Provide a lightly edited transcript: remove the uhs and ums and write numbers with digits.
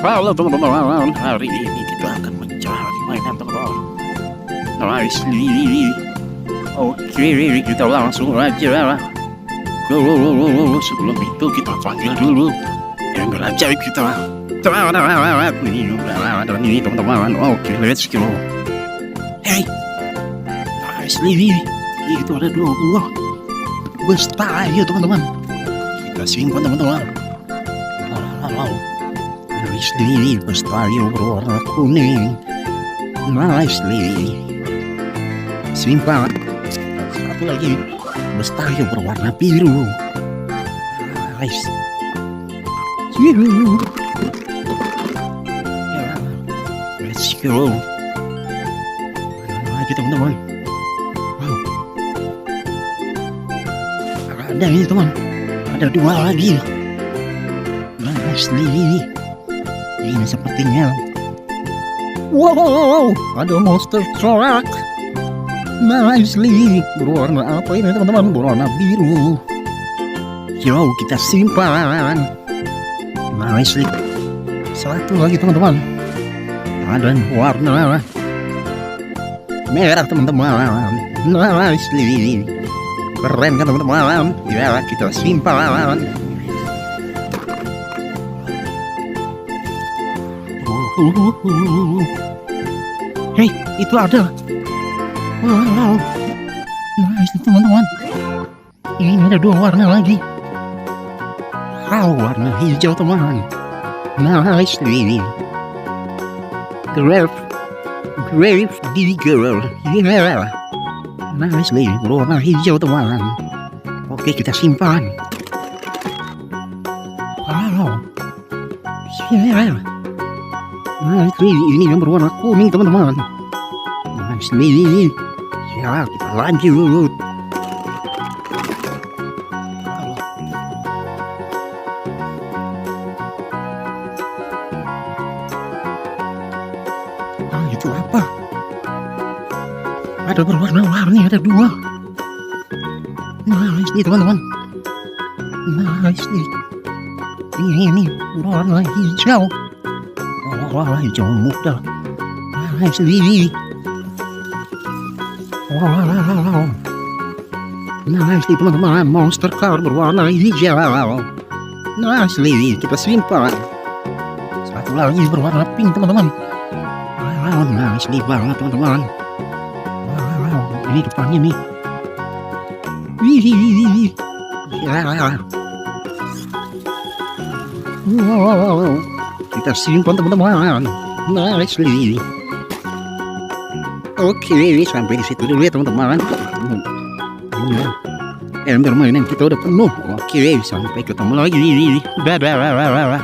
Halo teman-teman, hari ini kita akan mencari mainan teman-teman. Nice. Oke, kita langsung aja. Sebelum itu kita panggil dulu yang berajaib kita. Ini teman-teman. Oke, let's go. Hey, nice. Itu ada dua buah besar ya teman-teman. Kita simpan teman-teman. Nicely, bestari berwarna kuning. Nicely. Simpan. Satu lagi, bestari berwarna biru. Nice. Let's go. Lagi teman-teman. Wow. Ada ini teman. Ada dua lagi. Nicely. Ini sepertinya. Wow, ada monster truck. Nicely. Berwarna apa ini teman-teman? Berwarna biru. Yo, kita simpan. Nicely. Satu lagi teman-teman. Ada warna merah teman-teman. Nicely. Keren kan teman-teman? Ya, kita simpan. Hei, itu ada. Wow, nice teman-teman. Ini ada dua warna lagi. Wow, warna hijau teman. Nicely. Grave digger. Yeah. Nicely, warna hijau teman. Oke, kita simpan. Wow. Yeah. Nicely, ini yang berwarna kuning teman-teman. Nicely. Ya, kita lanjut. Itu apa? Ada berwarna-warni, ada dua. Nicely teman-teman. Nicely. Ini berwarna hijau. Wah, hijau muda. Nicely. Wow. Nicely teman-teman. Monster car berwarna hijau. Nicely. Kita simpan. Satu lagi berwarna pink teman-teman. Wow, nicely banget teman-teman. Wow, ini depannya nih. Wow. Kita simpan teman-teman. Nicely. Oke, sampai di situ dulu ya teman-teman. Ember mainan kita udah penuh. Oke, sampai ketemu lagi. Dadah.